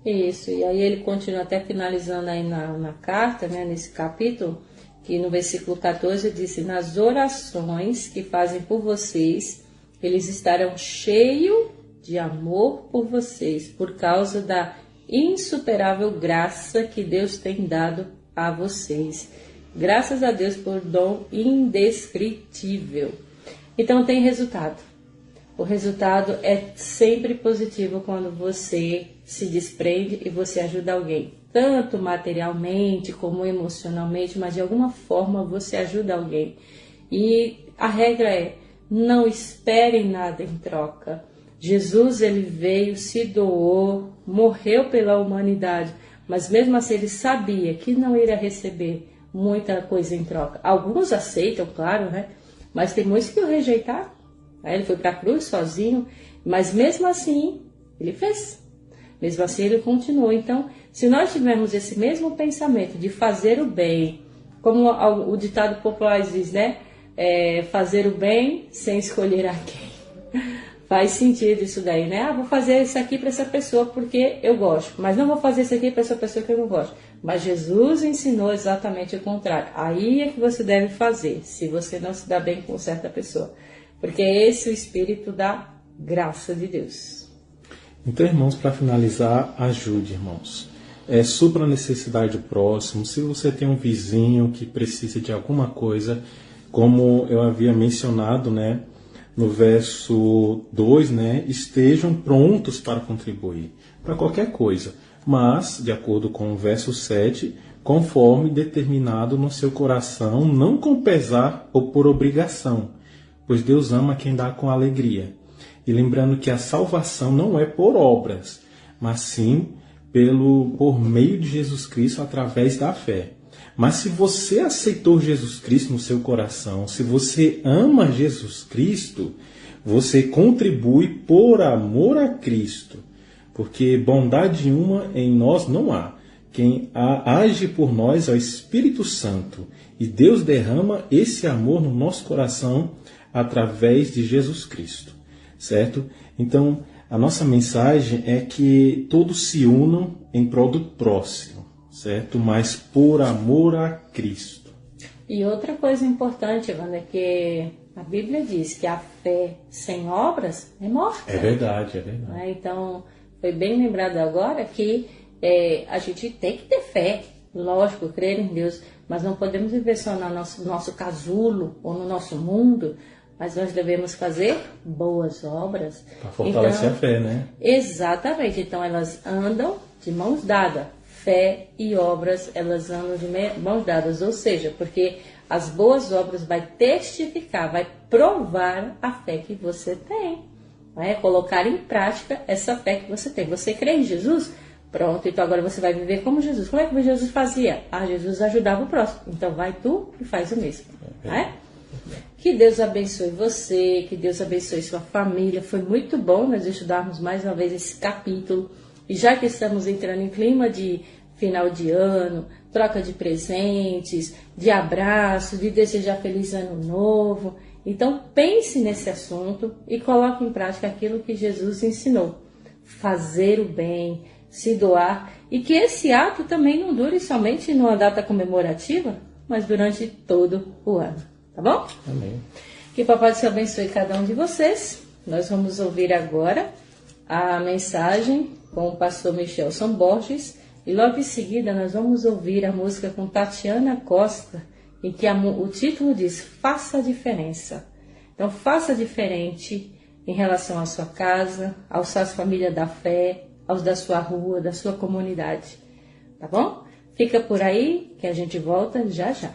Isso, e aí ele continua até finalizando aí na carta, né, nesse capítulo, que no versículo 14 disse, nas orações que fazem por vocês, eles estarão cheios de amor por vocês, por causa da insuperável graça que Deus tem dado a vocês. Graças a Deus por dom indescritível. Então tem resultado. O resultado é sempre positivo quando você se desprende e você ajuda alguém. Tanto materialmente como emocionalmente, mas de alguma forma você ajuda alguém. E a regra é, não esperem nada em troca. Jesus, ele veio, se doou, morreu pela humanidade, mas mesmo assim ele sabia que não iria receber muita coisa em troca. Alguns aceitam, claro, né? Mas tem muitos que o rejeitaram. Ele foi para a cruz sozinho, mas mesmo assim ele fez. Mesmo assim ele continuou. Então, se nós tivermos esse mesmo pensamento de fazer o bem, como o ditado popular diz, né? Fazer o bem sem escolher a quem. Faz sentido isso daí, né? Vou fazer isso aqui para essa pessoa porque eu gosto, mas não vou fazer isso aqui para essa pessoa que eu não gosto. Mas Jesus ensinou exatamente o contrário. Aí é que você deve fazer, se você não se dá bem com certa pessoa. Porque é esse o espírito da graça de Deus. Então, irmãos, para finalizar, ajude, irmãos. Supra a necessidade do próximo. Se você tem um vizinho que precisa de alguma coisa, como eu havia mencionado, né, no verso 2, né, estejam prontos para contribuir para qualquer coisa, mas, de acordo com o verso 7, conforme determinado no seu coração, não com pesar ou por obrigação, pois Deus ama quem dá com alegria. E lembrando que a salvação não é por obras, mas sim por meio de Jesus Cristo através da fé. Mas se você aceitou Jesus Cristo no seu coração, se você ama Jesus Cristo, você contribui por amor a Cristo, porque bondade uma em nós não há. Quem age por nós é o Espírito Santo, e Deus derrama esse amor no nosso coração através de Jesus Cristo, certo? Então, a nossa mensagem é que todos se unam em prol do próximo, certo? Mas por amor a Cristo. E outra coisa importante, Wanda, é que a Bíblia diz que a fé sem obras é morta. É verdade, é verdade. Então, foi bem lembrado agora que a gente tem que ter fé, lógico, crer em Deus, mas não podemos viver só no nosso casulo ou no nosso mundo, mas nós devemos fazer boas obras. Para fortalecer a fé, né? Exatamente. Então, elas andam de mãos dadas. Fé e obras, elas andam de mãos dadas. Ou seja, porque as boas obras vai testificar, vai provar a fé que você tem. Vai colocar em prática essa fé que você tem. Você crê em Jesus? Pronto, então agora você vai viver como Jesus. Como é que Jesus fazia? Jesus ajudava o próximo. Então vai tu e faz o mesmo. Não é? Que Deus abençoe você, que Deus abençoe sua família. Foi muito bom nós estudarmos mais uma vez esse capítulo. E já que estamos entrando em clima de final de ano, troca de presentes, de abraço, de desejar feliz ano novo, então pense nesse assunto e coloque em prática aquilo que Jesus ensinou. Fazer o bem, se doar, e que esse ato também não dure somente numa data comemorativa, mas durante todo o ano. Tá bom? Amém. Que o Papai do Céu abençoe cada um de vocês. Nós vamos ouvir agora a mensagem com o pastor Michelson Borges. E logo em seguida nós vamos ouvir a música com Tatiana Costa, em que o título diz Faça a Diferença. Então faça diferente em relação à sua casa, aos suas famílias da fé, aos da sua rua, da sua comunidade. Tá bom? Fica por aí que a gente volta já já.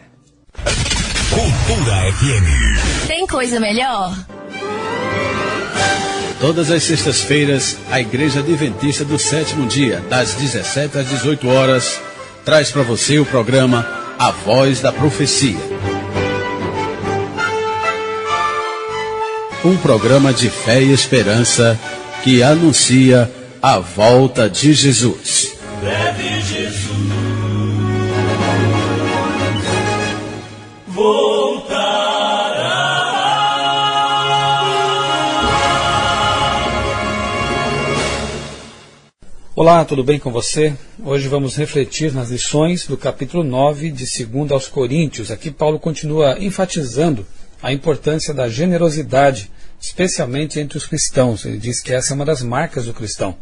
Cultura FM. Tem coisa melhor? Todas as sextas-feiras, a Igreja Adventista do Sétimo Dia, das 17 às 18 horas, traz para você o programa A Voz da Profecia. Um programa de fé e esperança que anuncia a volta de Jesus. Breve Jesus voltará. Olá, tudo bem com você? Hoje vamos refletir nas lições do capítulo 9 de 2 aos Coríntios. Aqui Paulo continua enfatizando a importância da generosidade, especialmente entre os cristãos. Ele diz que essa é uma das marcas do cristão.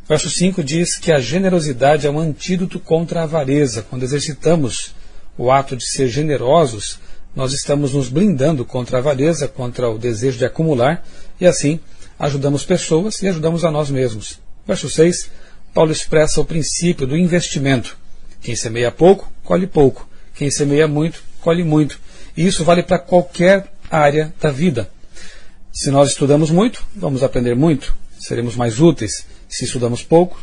Verso 5 diz que a generosidade é um antídoto contra a avareza. Quando exercitamos o ato de ser generosos, nós estamos nos blindando contra a avareza, contra o desejo de acumular, e assim ajudamos pessoas e ajudamos a nós mesmos. Verso 6, Paulo expressa o princípio do investimento. Quem semeia pouco, colhe pouco. Quem semeia muito, colhe muito. E isso vale para qualquer área da vida. Se nós estudamos muito, vamos aprender muito, seremos mais úteis. Se estudamos pouco,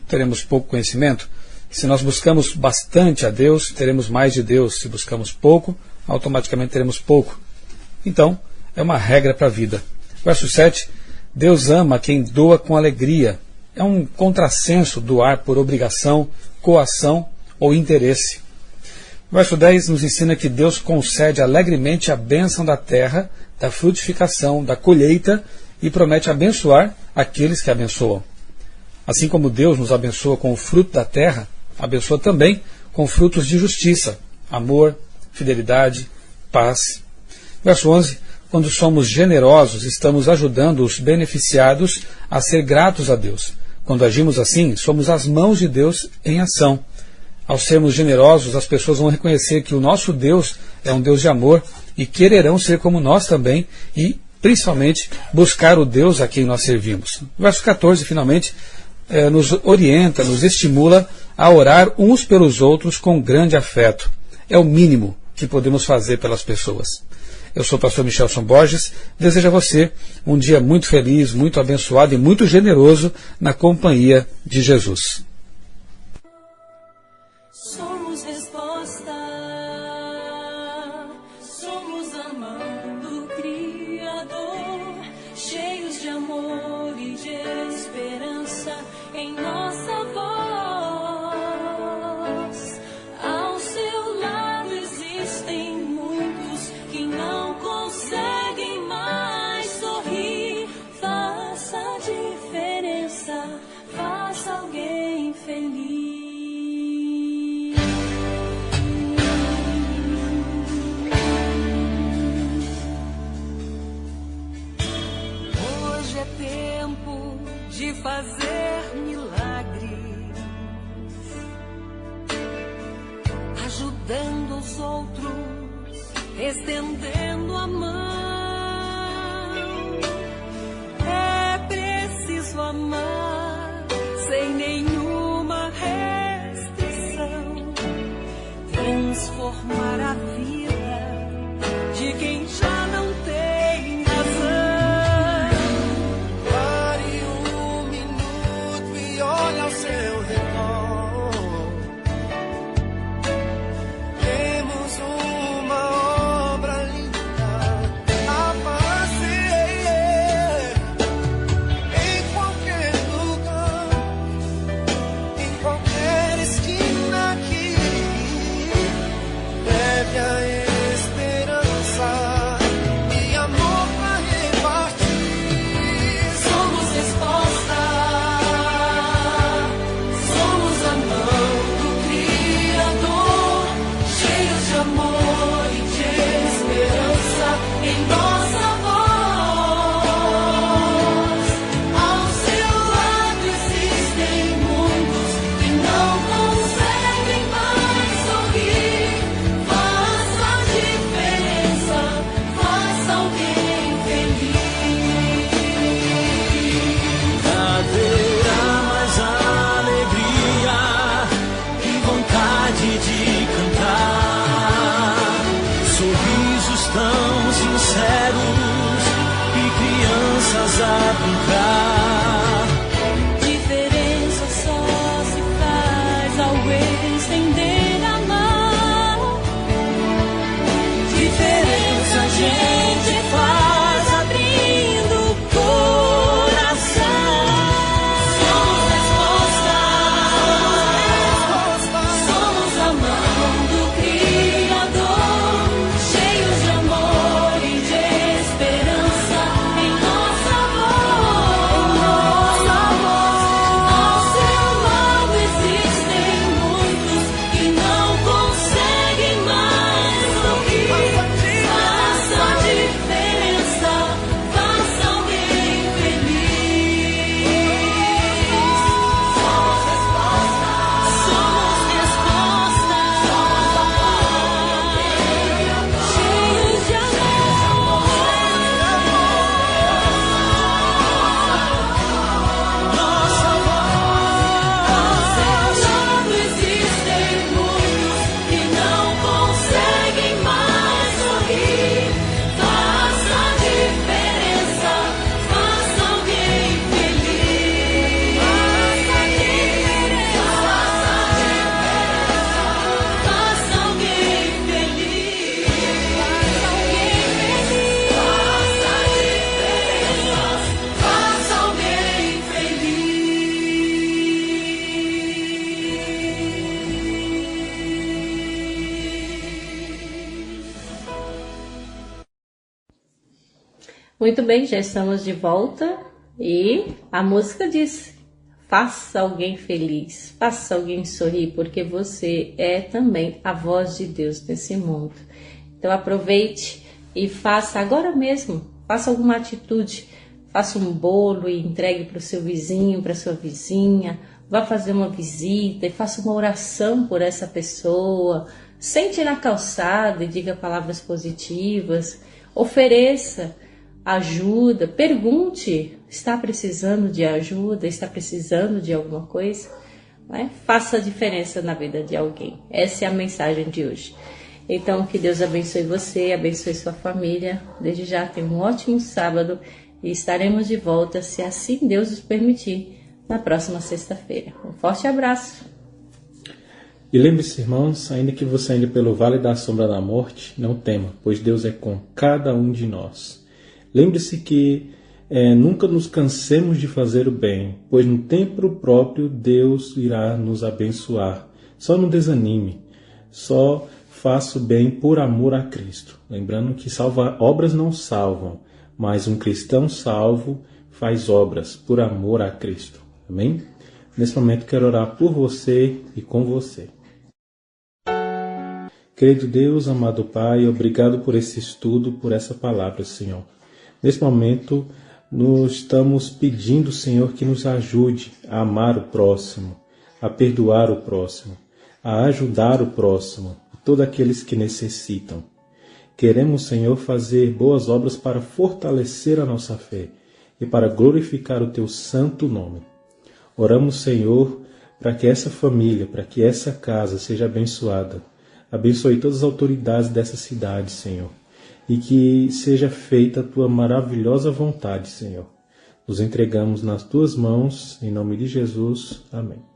teremos pouco conhecimento. Se nós buscamos bastante a Deus, teremos mais de Deus. Se buscamos pouco, automaticamente teremos pouco. Então, é uma regra para a vida. Verso 7, Deus ama quem doa com alegria. É um contrassenso doar por obrigação, coação ou interesse. Verso 10 nos ensina que Deus concede alegremente a bênção da terra, da frutificação, da colheita e promete abençoar aqueles que abençoam. Assim como Deus nos abençoa com o fruto da terra, abençoa também com frutos de justiça, amor, fidelidade, paz. Verso 11, quando somos generosos, estamos ajudando os beneficiados a ser gratos a Deus. Quando agimos assim, somos as mãos de Deus em ação. Ao sermos generosos, as pessoas vão reconhecer que o nosso Deus é um Deus de amor e quererão ser como nós também e, principalmente, buscar o Deus a quem nós servimos. Verso 14, finalmente, nos orienta, nos estimula a orar uns pelos outros com grande afeto. É o mínimo que podemos fazer pelas pessoas. Eu sou o pastor Michelson Borges, desejo a você um dia muito feliz, muito abençoado e muito generoso na companhia de Jesus. Somos resposta, somos a mão do Criador, cheios de amor e de esperança em nossa voz. Ao seu lado existem muitos que não conseguem mais sorrir. Faça a diferença, faça alguém feliz. Hoje é tempo de fazer milagres, ajudando os outros, estendendo a mão. É preciso amar sem nenhuma restrição, transformar a vida de quem já não tem razão. Pare um minuto e olhe ao seu redor. Temos uma obra linda a fazer em qualquer lugar, em qualquer esquina aqui. Leve a esperança e amor pra repartir. Somos resposta, somos amor Muito bem, já estamos de volta e a música diz: faça alguém feliz, faça alguém sorrir, porque você é também a voz de Deus nesse mundo. Então aproveite e faça agora mesmo, faça alguma atitude, faça um bolo e entregue para o seu vizinho, para a sua vizinha, vá fazer uma visita e faça uma oração por essa pessoa, sente na calçada e diga palavras positivas, ofereça ajuda, pergunte, está precisando de ajuda, está precisando de alguma coisa? Né? Faça a diferença na vida de alguém. Essa é a mensagem de hoje. Então, que Deus abençoe você, abençoe sua família. Desde já, tenha um ótimo sábado e estaremos de volta, se assim Deus nos permitir, na próxima sexta-feira. Um forte abraço. E lembre-se, irmãos, ainda que você ande pelo vale da sombra da morte, não tema, pois Deus é com cada um de nós. Lembre-se que nunca nos cansemos de fazer o bem, pois no tempo próprio Deus irá nos abençoar. Só não desanime, só faça o bem por amor a Cristo. Lembrando que obras não salvam, mas um cristão salvo faz obras por amor a Cristo. Amém? Nesse momento quero orar por você e com você. Querido Deus, amado Pai, obrigado por esse estudo, por essa palavra, Senhor. Nesse momento, nós estamos pedindo, Senhor, que nos ajude a amar o próximo, a perdoar o próximo, a ajudar o próximo, todos aqueles que necessitam. Queremos, Senhor, fazer boas obras para fortalecer a nossa fé e para glorificar o Teu santo nome. Oramos, Senhor, para que essa família, para que essa casa seja abençoada. Abençoe todas as autoridades dessa cidade, Senhor. E que seja feita a Tua maravilhosa vontade, Senhor. Nos entregamos nas Tuas mãos, em nome de Jesus. Amém.